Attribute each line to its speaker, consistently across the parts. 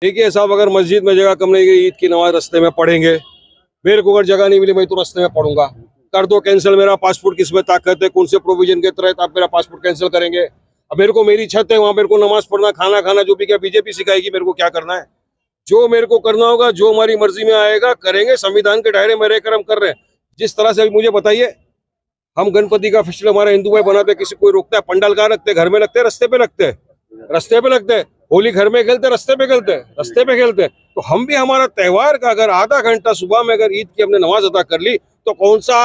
Speaker 1: देखिए साहब, अगर मस्जिद में जगह कम नहीं गई, ईद की नमाज रास्ते में पढ़ेंगे। मेरे को अगर जगह नहीं मिली, मैं तो रास्ते में पढ़ूंगा। कर दो कैंसिल, मेरा पासपोर्ट किस में ताकत है, कौन से प्रोविजन के तहत आप मेरा पासपोर्ट कैंसिल करेंगे? अब मेरे को मेरी छत है, वहां मेरे को नमाज पढ़ना, खाना खाना, जो भी क्या बीजेपी सिखाएगी मेरे को क्या करना है? जो मेरे को करना होगा, जो हमारी मर्जी में आएगा करेंगे। संविधान के दायरे में रहकर हम कर रहे हैं। जिस तरह से अभी मुझे बताइए, हम गणपति का फेस्टिवल हमारे हिंदू भाई बनाते, किसी कोई रोकता है? पंडाल कहाँ रखते हैं? घर में लगते हैं, रास्ते पे लगते हैं? रास्ते पे लगते हैं। होली घर में खेलते, रास्ते पे खेलते हैं, रास्ते पे खेलते हैं। तो हम भी हमारा त्योहार का अगर आधा घंटा सुबह में अगर ईद की हमने नमाज अदा कर ली, तो कौन सा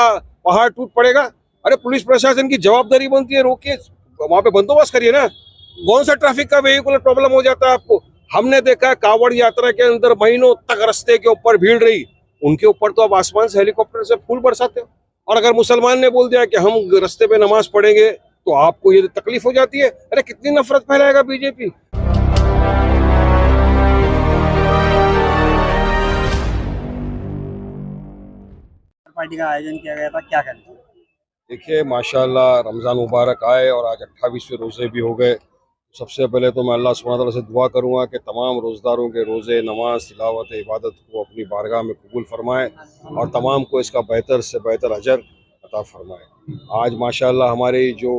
Speaker 1: पहाड़ टूट पड़ेगा? अरे पुलिस प्रशासन की जवाबदारी बनती है, रोकिए, वहां पे बंदोबस्त करिए ना। कौन सा ट्रैफिक का वेहिकुलर प्रॉब्लम हो जाता है आपको? हमने देखा है कांवड़ यात्रा के अंदर महीनों तक रास्ते के ऊपर भीड़ रही, उनके ऊपर तो आप आसमान से हेलीकॉप्टर से फूल बरसाते हो। और अगर मुसलमान ने बोल दिया कि हम रास्ते पे नमाज पढ़ेंगे, तो आपको ये तकलीफ हो जाती है। अरे कितनी नफरत फैलाएगा बीजेपी।
Speaker 2: पार्टी का आयोजन किया गया था, क्या कहना?
Speaker 1: देखिए माशाल्लाह, रमज़ान मुबारक आए और आज 28वें रोज़े भी हो गए। सबसे पहले तो मैं अल्लाह सुब्हानहू तआला से दुआ करूंगा कि तमाम रोज़दारों के रोज़े, नमाज, तिलावत, इबादत को अपनी बारगाह में कबूल फरमाए और तमाम को इसका बेहतर से बेहतर अजर अता फरमाए। आज माशाल्लाह हमारी जो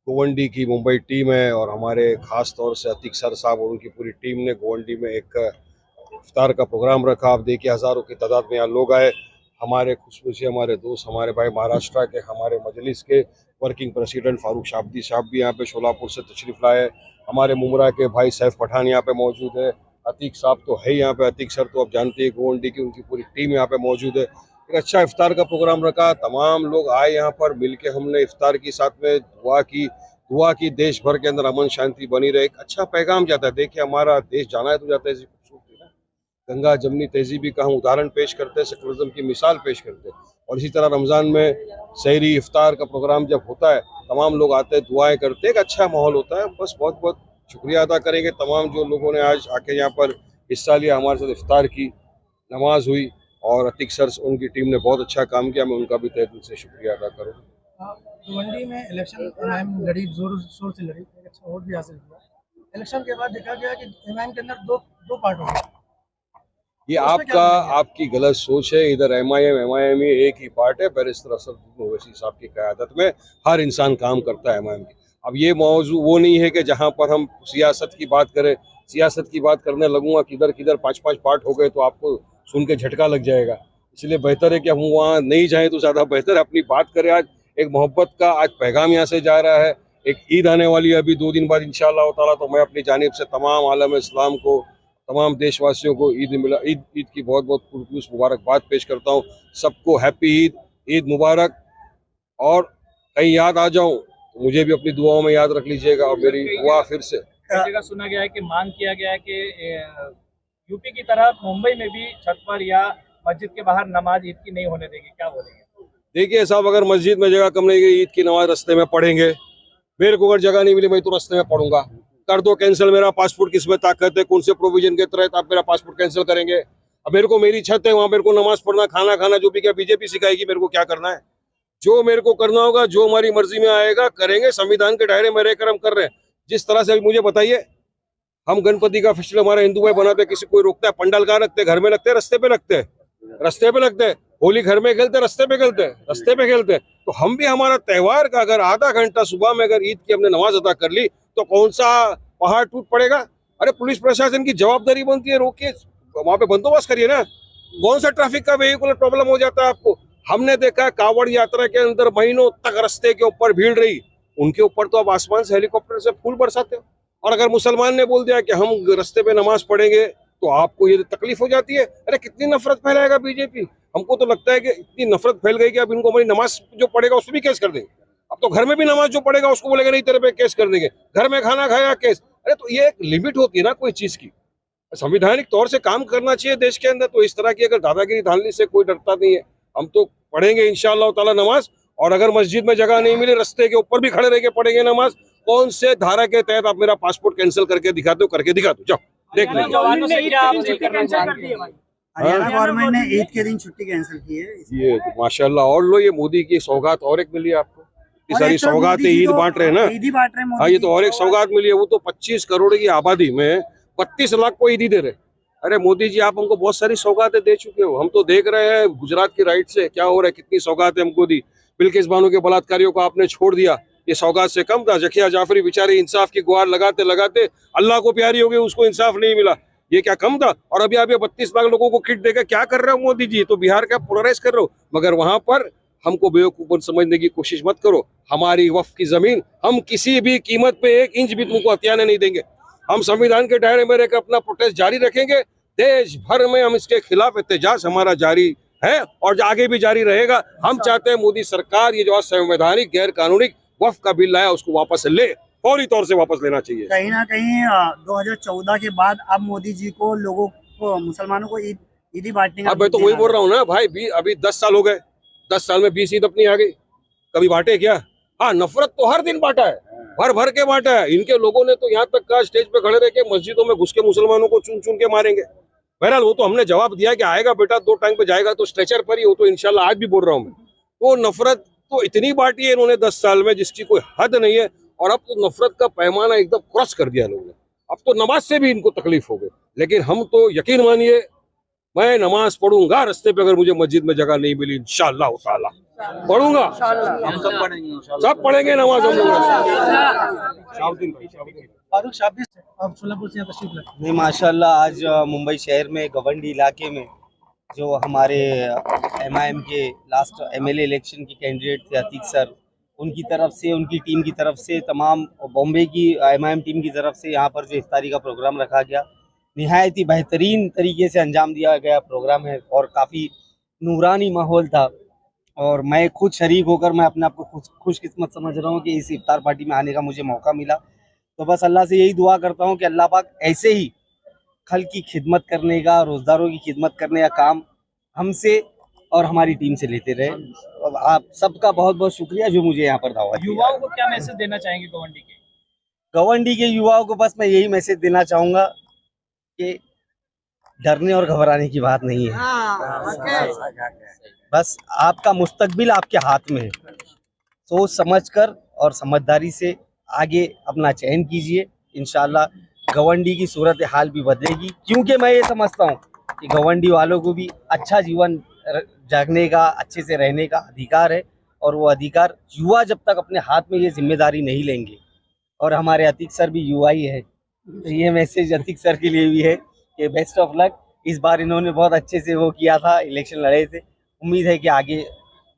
Speaker 1: गोवंडी की मुंबई टीम है और हमारे ख़ास तौर से अतीक सर साहब और उनकी पूरी टीम ने गोवंडी में एक इफ्तार का प्रोग्राम रखा। आप देखिए हज़ारों की तादाद में यहाँ लोग आए। हमारे खुशबूसी हमारे दोस्त, हमारे भाई महाराष्ट्र के, हमारे मजलिस के वर्किंग प्रेसिडेंट फारूक शाब्दी साहब भी यहाँ पे शोलापुर से तशरीफ़ लाए। हमारे मुमरा के भाई सैफ पठान यहाँ पे मौजूद है। अतीक साहब तो है यहाँ पे, अतीक सर तो आप जानते हैं गोवंडी की, उनकी पूरी टीम यहाँ पे मौजूद है। एक अच्छा इफ्तार का प्रोग्राम रखा, तमाम लोग आए यहाँ पर, मिल के हमने इफ्तार की, साथ में दुआ की देश भर के अंदर अमन शांति बनी रहे। एक अच्छा पैगाम जाता है। देखिए हमारा देश जाना है तो जाता है ऐसी खूबसूरती ना, गंगा जमनी तहजीबी का हम उदाहरण पेश करते हैं, सेकुलरिज्म की मिसाल पेश करते हैं। और इसी तरह रमज़ान में सहरी इफ्तार का प्रोग्राम जब होता है, तमाम लोग आते हैं, दुआएं करते हैं, एक अच्छा माहौल होता है। बस बहुत बहुत शुक्रिया अदा करेंगे तमाम जो लोगों ने आज आके यहाँ पर हिस्सा लिया, हमारे साथ इफ्तार की, नमाज हुई। और अतीक सर उनकी टीम ने बहुत अच्छा काम किया, मैं उनका भी तहे दिल से शुक्रिया अदा करूँ।
Speaker 3: भिवंडी में इलेक्शन एमआईएम लड़ी, जोर शोर से लड़ी, एक अच्छा वोट भी हासिल किया। इलेक्शन के बाद देखा गया कि एमआईएम के अंदर दो दो पार्ट हो गए।
Speaker 1: ये
Speaker 3: तो उसमें क्या बोलेंगे?
Speaker 1: आपकी गलत सोच है। इधर एमआईएम ही एक ही पार्ट है। बैरिस्टर असदुद्दीन ओवैसी साहब की क़यादत में हर इंसान काम करता है एमआईएम की। अब ये मौजू वो नहीं है कि जहाँ पर हम सियासत की बात करें, सियासत की बात करने लगूंगा किधर किधर 5-5 पार्ट हो गए तो आपको सुन के झटका लग जाएगा। इसलिए बेहतर है कि हम वहाँ नहीं जाएं तो ज़्यादा बेहतर है। अपनी बात करें। आज एक मोहब्बत का आज पैगाम यहाँ से जा रहा है। एक ईद आने वाली है अभी 2 दिन बाद इंशाअल्लाह ताला, तो मैं अपनी जानिब से तमाम आलम इस्लाम को, तमाम देशवासियों को ईद की बहुत बहुत पुरखुश मुबारकबाद पेश करता हूँ। सबको हैप्पी ईद, ईद मुबारक। और कहीं याद आ जाऊँ तो मुझे भी अपनी दुआओं में याद रख लीजिएगा। और मेरी दुआ फिर से,
Speaker 4: जगह सुना गया है कि मांग किया गया है कि यूपी की तरह मुंबई में भी छत पर या मस्जिद के बाहर नमाज ईद की नहीं होने देगी, क्या बोलेंगे?
Speaker 1: देखिए साहब, अगर मस्जिद में जगह कम नहीं गई, ईद की नमाज रास्ते में पढ़ेंगे। मेरे को अगर जगह नहीं मिली, मैं तो रास्ते में पढ़ूंगा। कर दो कैंसिल, मेरा पासपोर्ट किस में ताकत है, कौन से प्रोविजन के तहत आप मेरा पासपोर्ट कैंसिल करेंगे? अब मेरे को मेरी छत है, वहां मेरे को नमाज पढ़ना, खाना खाना, जो भी क्या बीजेपी सिखाएगी मेरे को क्या करना है? जो मेरे को करना होगा, जो हमारी मर्जी में आएगा करेंगे। संविधान के दायरे में रहकर हम कर रहे हैं। जिस तरह से अभी मुझे बताइए, हम गणपति का फेस्टिवल हमारे हिंदू भाई बनाते, किसी कोई रोकता है? पंडाल कहाँ रखते हैं? घर में लगते हैं, रास्ते पे लगते हैं? रास्ते पे लगते हैं। होली घर में खेलते, रास्ते पे खेलते हैं, रास्ते पे खेलते हैं। तो हम भी हमारा त्योहार का अगर आधा घंटा सुबह में अगर ईद की हमने नमाज अदा कर ली, तो कौन सा पहाड़ टूट पड़ेगा? अरे पुलिस प्रशासन की जवाबदारी बनती है, रोकिए, वहां पे बंदोबस्त करिए ना। कौन सा ट्रैफिक का वेहिकुलर प्रॉब्लम हो जाता है आपको? हमने देखा है कांवड़ यात्रा के अंदर महीनों तक रास्ते के ऊपर भीड़ रही, उनके ऊपर तो आप आसमान से हेलीकॉप्टर से फूल बरसाते हो। और अगर मुसलमान ने बोल दिया कि हम रास्ते पे नमाज पढ़ेंगे, तो आपको ये तकलीफ हो जाती है। अरे कितनी नफरत फैलाएगा बीजेपी। हमको तो लगता है कि इतनी नफरत फैल गई कि अब इनको हमारी नमाज जो पढ़ेगा उस पर भी केस कर देंगे। अब तो घर में भी नमाज जो पढ़ेगा उसको बोलेगा नहीं तेरे पे केस कर देंगे, घर में खाना खाएगा केस। अरे तो ये एक लिमिट होती है ना कोई चीज की। संवैधानिक तौर से काम करना चाहिए देश के अंदर। तो इस तरह की अगर दादागिरी धारने से कोई डरता नहीं है। हम तो पढ़ेंगे इंशाअल्लाह ताला नमाज। और अगर मस्जिद में जगह नहीं मिली, रास्ते के ऊपर भी खड़े रह के पढ़ेंगे नमाज। कौन से धारा के तहत आप मेरा पासपोर्ट कैंसिल करके दिखा दो, करके दिखा दो, जाओ देख लीजिए।
Speaker 2: हरियाणा गवर्नमेंट ने ईद के दिन छुट्टी कैंसिल की है।
Speaker 1: ये तो माशाल्लाह, और लो, ये मोदी की सौगात और एक मिली है आपको। ये सारी सौगातें ईद बांट रहे हैं ना।
Speaker 2: ईद ही बांट रहे हैं
Speaker 1: हाँ, ये तो और एक सौगात मिली है। वो तो 25 करोड़ की आबादी में 32 लाख को ईदी दे रहे। अरे मोदी जी, आप हमको बहुत सारी सौगातें दे चुके हो, हम तो देख रहे हैं गुजरात की राइट से क्या हो रहा है, कितनी सौगातें हमको दी। बिल्किस बानो के बलात्कारियों को आपने छोड़ दिया, ये सौगात से कम था। जकिया जाफरी बेचारी इंसाफ की गुहार लगाते लगाते अल्लाह को प्यारी हो गई, उसको इंसाफ नहीं मिला, ये क्या कम था? और अभी आप ये 32 लाख लोगों को किट देकर क्या कर रहे हो मोदी जी? तो बिहार का पोलराइज कर रहे हो। मगर वहां पर हमको बेवकूफ समझने की कोशिश मत करो। हमारी वक्फ की जमीन हम किसी भी कीमत पे 1 इंच भी तुमको हथियाने नहीं देंगे। हम संविधान के दायरे में रहकर अपना प्रोटेस्ट जारी रखेंगे। देश भर में हम इसके खिलाफ एहतजाज हमारा जारी है और आगे भी जारी रहेगा। हम चाहते हैं मोदी सरकार ये जो असंवैधानिक गैर कानूनी वक्फ का बिल लाया उसको वापस ले, फौरी तौर से वापस लेना चाहिए।
Speaker 2: कहीं ना कहीं 2014 के बाद अब मोदी जी को लोगों को मुसलमानों को ईदी बांटने का
Speaker 1: अब मैं तो वही बोल रहा हूँ ना भाई, अभी 10 साल हो गए, 10 साल में 20 ईद अपनी आ गई, कभी बांटे क्या? हाँ, नफरत तो हर दिन बांटा है, भर भर के बांटा है। इनके लोगों ने तो यहाँ तक कहा स्टेज पे खड़े रह के मस्जिदों में घुस के मुसलमानों को चुन चुन के मारेंगे। बहरहाल वो तो हमने जवाब दिया कि आएगा बेटा, 2 टाइम पे जाएगा तो स्ट्रेचर पर ही, वो तो इंशाल्लाह आज भी बोल रहा हूँ मैं। वो नफरत तो इतनी बांटी है इन्होंने 10 साल में जिसकी कोई हद नहीं है। और अब तो नफरत का पैमाना एकदम क्रॉस कर दिया लोगों ने। अब तो नमाज से भी इनको तकलीफ हो गई। लेकिन हम तो यकीन मानिए, मैं नमाज पढ़ूंगा रास्ते पे, अगर मुझे मस्जिद में जगह नहीं मिली इंशाअल्लाह ताला पढ़ूंगा।
Speaker 2: हम सब पढ़ेंगे,
Speaker 1: सब पढ़ेंगे नमाज हम लोग।
Speaker 3: फारूक शाबिर से आप सोलापुर से यहाँ तशरीफ लाए।
Speaker 5: नहीं, माशाल्लाह आज मुंबई शहर में गवंडी इलाके में जो हमारे एमआईएम के लास्ट एमएलए इलेक्शन के कैंडिडेट थे अतीक सर, उनकी तरफ से, उनकी टीम की तरफ से, तमाम बॉम्बे की एमआईएम टीम की तरफ से यहाँ पर जो इफ्तारी का प्रोग्राम रखा गया, निहायत ही बेहतरीन तरीके से अंजाम दिया गया प्रोग्राम है और काफ़ी नूरानी माहौल था। और मैं खुद शरीक होकर मैं अपने आप को खुशकिस्मत समझ रहा हूँ कि इस इफ्तार पार्टी में आने का मुझे मौका मिला। तो बस अल्लाह से यही दुआ करता हूँ कि अल्लाह पाक ऐसे ही खल की खिदमत करने का, रोज़दारों की खिदमत करने का काम हमसे और हमारी टीम से लेते रहे। आप सबका बहुत बहुत शुक्रिया जो मुझे यहाँ पर दावत दिया।
Speaker 4: युवाओं को क्या मैसेज देना चाहेंगे गवंडी के?
Speaker 5: गवंडी के युवाओं को बस मैं यही मैसेज देना चाहूँगा कि डरने और घबराने की बात नहीं है। बस आपका मुस्तकबिल आपके हाथ में है। सोच समझकर और समझदारी से आगे अपना चयन कीजिए, इंशाल्लाह गवंडी की सूरत हाल भी बदलेगी। क्योंकि मैं ये समझता हूँ कि गवंडी वालों को भी अच्छा जीवन जागने का, अच्छे से रहने का अधिकार है। और वो अधिकार युवा जब तक अपने हाथ में ये जिम्मेदारी नहीं लेंगे, और हमारे अतीक सर भी युवा ही है, तो ये मैसेज अतीक सर के लिए भी है कि बेस्ट ऑफ लक। इस बार इन्होंने बहुत अच्छे से वो किया था, इलेक्शन लड़े थे, उम्मीद है कि आगे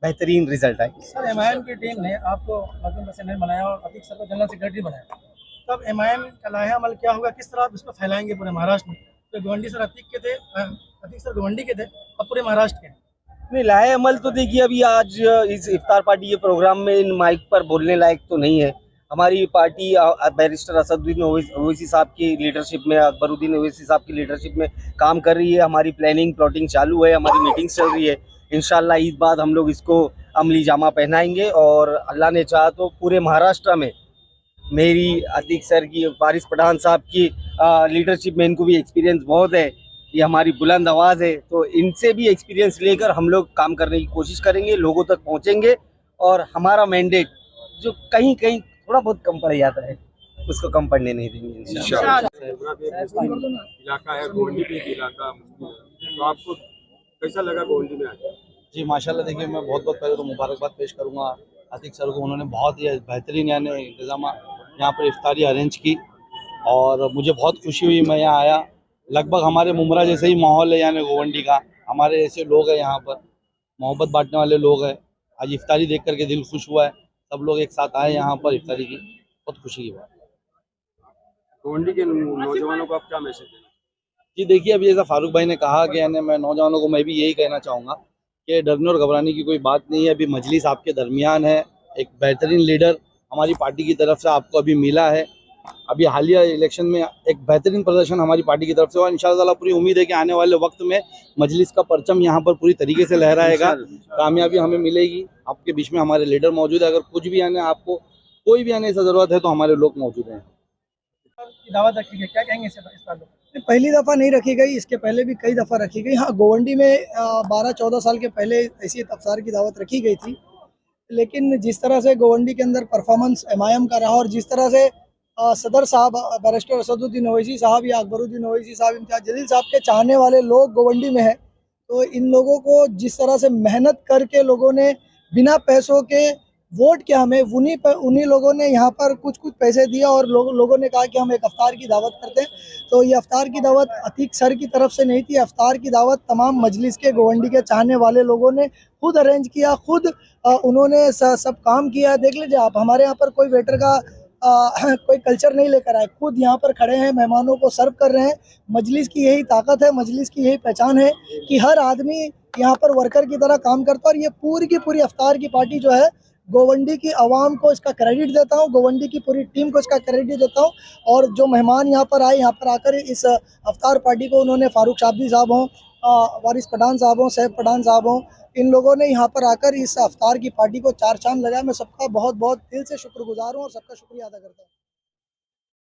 Speaker 5: बेहतरीन रिजल्ट आएगी।
Speaker 3: सर एमआईएम की टीम ने आपको मजदूर प्रेसिडेंट बनाया और अतीक सर को जनरल सेक्रेटरी बनाया, तब एमआईएम का लाया अमल क्या होगा, किस तरह आप इसको फैलाएंगे पूरे महाराष्ट्र में? तो गवंडी सर अतीक के थे, अतीक सर गवंडी के थे, अब पूरे महाराष्ट्र के।
Speaker 5: नहीं, लाए अमल तो देखिए अभी आज इस इफ्तार पार्टी के प्रोग्राम में इन माइक पर बोलने लायक तो नहीं है। हमारी पार्टी बैरिस्टर असदुद्दीन ओवैसी साहब की लीडरशिप में, अकबरुद्दीन ओवैसी साहब की लीडरशिप में काम कर रही है। हमारी प्लानिंग प्लॉटिंग चालू है, हमारी मीटिंग्स चल रही है। इंशाल्लाह ईद बाद हम लोग इसको अमली जामा पहनाएंगे और अल्लाह ने चाहा तो पूरे महाराष्ट्र में मेरी, अतीक सर की, वारिस पठान साहब की लीडरशिप में, इनको भी एक्सपीरियंस बहुत है, ये हमारी बुलंद आवाज़ है, तो इनसे भी एक्सपीरियंस लेकर हम लोग काम करने की कोशिश करेंगे, लोगों तक पहुंचेंगे और हमारा मैंडेट जो कहीं कहीं थोड़ा बहुत कम पड़ जाता है उसको कम पड़ने नहीं देंगे इंशाल्लाह।
Speaker 1: इलाका है गोंडी भी इलाका, तो आपको कैसा लगा गोंडी में आके?
Speaker 6: जी माशाल्लाह, देखिए मैं बहुत बहुत पहले तो मुबारकबाद पेश करूंगा अतीक सर को। उन्होंने बहुत ही बेहतरीन यानी इंतजाम यहाँ पर इफ्तारी अरेंज की और मुझे बहुत खुशी हुई। मैं यहाँ आया, लगभग हमारे मुमरा जैसे ही माहौल है यानी गोवंडी का, हमारे ऐसे लोग हैं यहाँ पर, मोहब्बत बांटने वाले लोग हैं। आज इफ्तारी देख करके दिल खुश हुआ है, सब लोग एक साथ आए यहाँ पर इफ्तारी की, बहुत खुशी की बात।
Speaker 1: गोंडी के नौजवानों को आप क्या मैसेज देना?
Speaker 6: जी देखिए, अभी जैसा फारूक भाई ने कहा कि यानी मैं नौजवानों को मैं भी यही कहना चाहूँगा कि डरने और घबराने की कोई बात नहीं है। अभी मजलिस आपके दरमियान है, एक बेहतरीन लीडर हमारी पार्टी की तरफ से आपको अभी मिला है। अभी हालिया इलेक्शन में एक बेहतरीन प्रदर्शन हमारी पार्टी की तरफ से हुआ। इंशाअल्लाह पूरी उम्मीद है कि आने वाले वक्त में मजलिस का परचम यहाँ पर पूरी तरीके से लहराएगा, कामयाबी हमें मिलेगी। आपके बीच में हमारे लीडर मौजूद है, अगर कुछ भी आने आपको कोई भी आने की ज़रूरत है तो हमारे लोग मौजूद हैं।
Speaker 3: दावत रखी गई, क्या कहेंगे इस ताल्लुक?
Speaker 7: पहली दफ़ा नहीं रखी गई, इसके पहले भी कई दफ़ा रखी गई। हाँ, गोवंडी में 12-14 साल के पहले ऐसी इफ्तार की दावत रखी गई थी, लेकिन जिस तरह से गोवंडी के अंदर परफॉर्मेंस एमआईएम का रहा और जिस तरह से सदर साहब बैरिस्टर असदुद्दीन ओवैसी साहब या अकबरुद्दीन ओवैसी साहब, इम्तियाज जलील साहब के चाहने वाले लोग गोवंडी में है। तो इन लोगों को जिस तरह से मेहनत करके लोगों ने बिना पैसों के वोट किया हमें, उन्हीं लोगों ने यहाँ पर कुछ पैसे दिया और लोगों ने कहा कि हम एक अफ्तार की दावत करते हैं। तो ये अफ्तार की दावत अतीक सर की तरफ से नहीं थी, अफ्तार की दावत तमाम मजलिस के गोवंडी के चाहने वाले लोगों ने खुद अरेंज किया, खुद उन्होंने सब काम किया। देख लीजिए आप, हमारे यहाँ पर कोई वेटर का कोई कल्चर नहीं लेकर आए, खुद यहाँ पर खड़े हैं, मेहमानों को सर्व कर रहे हैं। मजलिस की यही ताकत है, मजलिस की यही पहचान है कि हर आदमी यहाँ पर वर्कर की तरह काम करता है। और ये पूरी की पूरी अफ्तार की पार्टी जो है, गोवंडी की आवाम को इसका क्रेडिट देता हूँ, गोवंडी की पूरी टीम को इसका क्रेडिट देता हूँ। और जो मेहमान यहाँ पर आए, यहाँ पर आकर इस अफ्तार पार्टी को उन्होंने फारूक शाब्दी साहब हों, वारिस पठान साहब हों, सैफ पठान साहब हों, इन लोगों ने यहाँ पर आकर इस अफ्तार की पार्टी को चार चांद लगाया। मैं सबका बहुत बहुत दिल से शुक्रगुजार हूँ और सबका शुक्रिया अदा करता हूँ।